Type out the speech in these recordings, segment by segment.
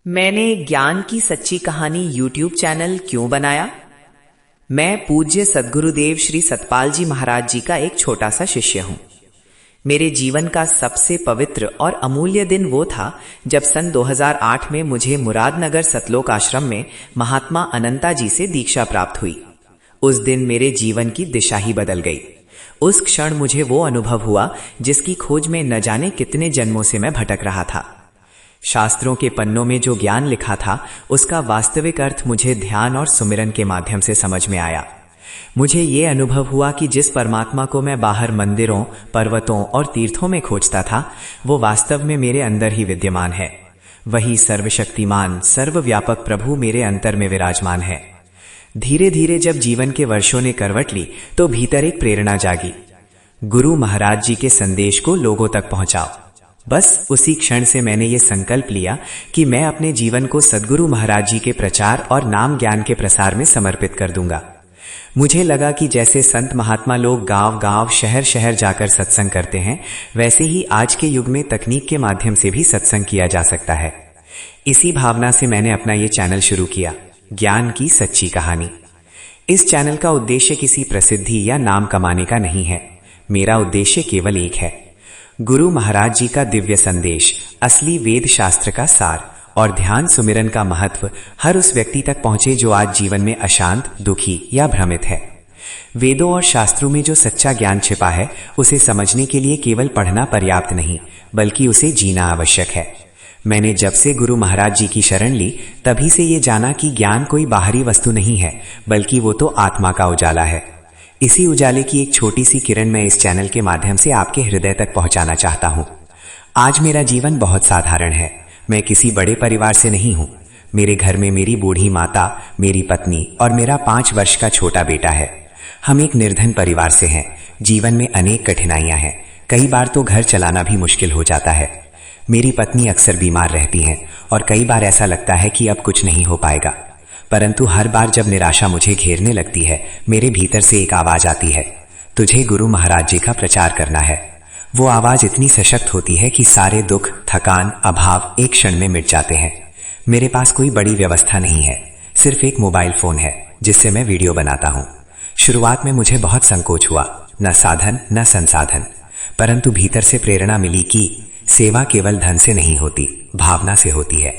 मैंने ज्ञान की सच्ची कहानी यूट्यूब चैनल क्यों बनाया? मैं पूज्य सद्गुरुदेव श्री सतपाल जी महाराज जी का एक छोटा सा शिष्य हूं। मेरे जीवन का सबसे पवित्र और अमूल्य दिन वो था जब सन 2008 में मुझे मुरादनगर सतलोक आश्रम में महात्मा अनंता जी से दीक्षा प्राप्त हुई। उस दिन मेरे जीवन की दिशा ही बदल गई। उस क्षण मुझे वो अनुभव हुआ जिसकी खोज में न जाने कितने जन्मों से मैं भटक रहा था। शास्त्रों के पन्नों में जो ज्ञान लिखा था उसका वास्तविक अर्थ मुझे ध्यान और सुमिरन के माध्यम से समझ में आया। मुझे ये अनुभव हुआ कि जिस परमात्मा को मैं बाहर मंदिरों, पर्वतों और तीर्थों में खोजता था, वो वास्तव में मेरे अंदर ही विद्यमान है। वही सर्वशक्तिमान, सर्वव्यापक प्रभु मेरे अंतर में विराजमान है। धीरे धीरे जब जीवन के वर्षों ने करवट ली तो भीतर एक प्रेरणा जागी। गुरु महाराज जी के संदेश को लोगों तक पहुंचाओ। बस उसी क्षण से मैंने ये संकल्प लिया कि मैं अपने जीवन को सद्गुरु महाराज जी के प्रचार और नाम ज्ञान के प्रसार में समर्पित कर दूंगा। मुझे लगा कि जैसे संत महात्मा लोग गांव गांव, शहर शहर जाकर सत्संग करते हैं, वैसे ही आज के युग में तकनीक के माध्यम से भी सत्संग किया जा सकता है। इसी भावना से मैंने अपना ये चैनल शुरू किया, ज्ञान की सच्ची कहानी। इस चैनल का उद्देश्य किसी प्रसिद्धि या नाम कमाने का नहीं है। मेरा उद्देश्य केवल एक है, गुरु महाराज जी का दिव्य संदेश, असली वेद शास्त्र का सार और ध्यान सुमिरन का महत्व हर उस व्यक्ति तक पहुंचे जो आज जीवन में अशांत, दुखी या भ्रमित है। वेदों और शास्त्रों में जो सच्चा ज्ञान छिपा है, उसे समझने के लिए केवल पढ़ना पर्याप्त नहीं, बल्कि उसे जीना आवश्यक है। मैंने जब से गुरु महाराज जी की शरण ली, तभी से ये जाना कि ज्ञान कोई बाहरी वस्तु नहीं है, बल्कि वो तो आत्मा का उजाला है। इसी उजाले की एक छोटी सी किरण मैं इस चैनल के माध्यम से आपके हृदय तक पहुंचाना चाहता हूं। आज मेरा जीवन बहुत साधारण है। मैं किसी बड़े परिवार से नहीं हूं। मेरे घर में मेरी बूढ़ी माता, मेरी पत्नी और मेरा 5 वर्ष का छोटा बेटा है। हम एक निर्धन परिवार से हैं। जीवन में अनेक कठिनाइयां हैं। कई बार तो घर चलाना भी मुश्किल हो जाता है। मेरी पत्नी अक्सर बीमार रहती हैं और कई बार ऐसा लगता है कि अब कुछ नहीं हो पाएगा। परंतु हर बार जब निराशा मुझे घेरने लगती है, मेरे भीतर से एक आवाज आती है, तुझे गुरु महाराज जी का प्रचार करना है। वो आवाज इतनी सशक्त होती है कि सारे दुख, थकान, अभाव एक क्षण में मिट जाते हैं। मेरे पास कोई बड़ी व्यवस्था नहीं है, सिर्फ एक मोबाइल फोन है जिससे मैं वीडियो बनाता हूँ। शुरुआत में मुझे बहुत संकोच हुआ, न साधन न संसाधन, परंतु भीतर से प्रेरणा मिली कि सेवा केवल धन से नहीं होती, भावना से होती है।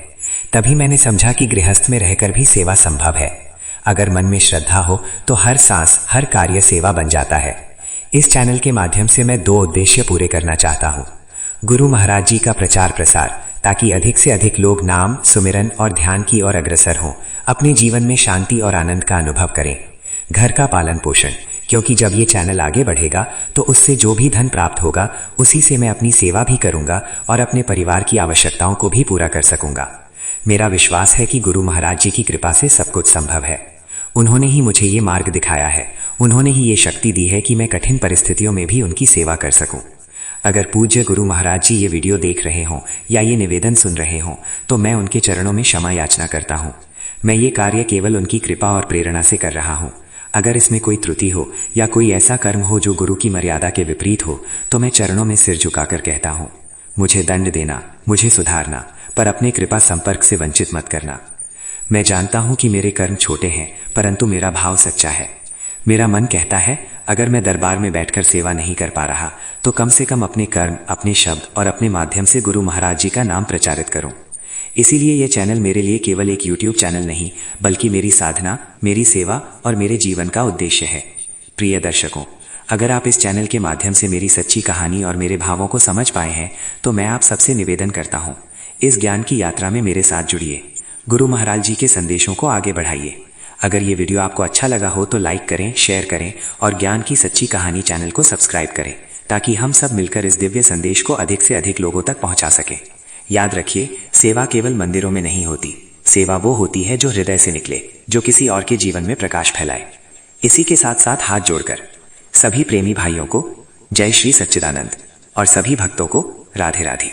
तभी मैंने समझा कि गृहस्थ में रहकर भी सेवा संभव है। अगर मन में श्रद्धा हो तो हर सांस, हर कार्य सेवा बन जाता है। इस चैनल के माध्यम से मैं 2 उद्देश्य पूरे करना चाहता हूँ। गुरु महाराज जी का प्रचार प्रसार, ताकि अधिक से अधिक लोग नाम, सुमिरन और ध्यान की ओर अग्रसर हों, अपने जीवन में शांति और आनंद का अनुभव करें। घर का पालन पोषण, क्योंकि जब ये चैनल आगे बढ़ेगा तो उससे जो भी धन प्राप्त होगा, उसी से मैं अपनी सेवा भी करूंगा और अपने परिवार की आवश्यकताओं को भी पूरा कर सकूंगा। मेरा विश्वास है कि गुरु महाराज जी की कृपा से सब कुछ संभव है। उन्होंने ही मुझे ये मार्ग दिखाया है। उन्होंने ही ये शक्ति दी है कि मैं कठिन परिस्थितियों में भी उनकी सेवा कर सकूं। अगर पूज्य गुरु महाराज जी ये वीडियो देख रहे हों या ये निवेदन सुन रहे हों, तो मैं उनके चरणों में क्षमा याचना करता हूँ। मैं ये कार्य केवल उनकी कृपा और प्रेरणा से कर रहा हूँ। अगर इसमें कोई त्रुटि हो या कोई ऐसा कर्म हो जो गुरु की मर्यादा के विपरीत हो, तो मैं चरणों में सिर झुकाकर कहता हूँ, मुझे दंड देना, मुझे सुधारना, पर अपने कृपा संपर्क से वंचित मत करना। मैं जानता हूं कि मेरे कर्म छोटे हैं, परंतु मेरा भाव सच्चा है। मेरा मन कहता है, अगर मैं दरबार में बैठकर सेवा नहीं कर पा रहा, तो कम से कम अपने कर्म, अपने शब्द और अपने माध्यम से गुरु महाराज जी का नाम प्रचारित करूं। इसीलिए यह चैनल मेरे लिए केवल एक यूट्यूब चैनल नहीं, बल्कि मेरी साधना, मेरी सेवा और मेरे जीवन का उद्देश्य है। प्रिय दर्शकों, अगर आप इस चैनल के माध्यम से मेरी सच्ची कहानी और मेरे भावों को समझ पाए हैं, तो मैं आप सबसे निवेदन करता हूँ, इस ज्ञान की यात्रा में मेरे साथ जुड़िए। गुरु महाराज जी के संदेशों को आगे बढ़ाइए। अगर ये वीडियो आपको अच्छा लगा हो तो लाइक करें, शेयर करें और ज्ञान की सच्ची कहानी चैनल को सब्सक्राइब करें, ताकि हम सब मिलकर इस दिव्य संदेश को अधिक से अधिक लोगों तक पहुंचा सकें। याद रखिए, सेवा केवल मंदिरों में नहीं होती। सेवा वो होती है जो हृदय से निकले, जो किसी और के जीवन में प्रकाश फैलाए। इसी के साथ साथ हाथ जोड़कर सभी प्रेमी भाइयों को जय श्री सच्चिदानंद और सभी भक्तों को राधे राधे।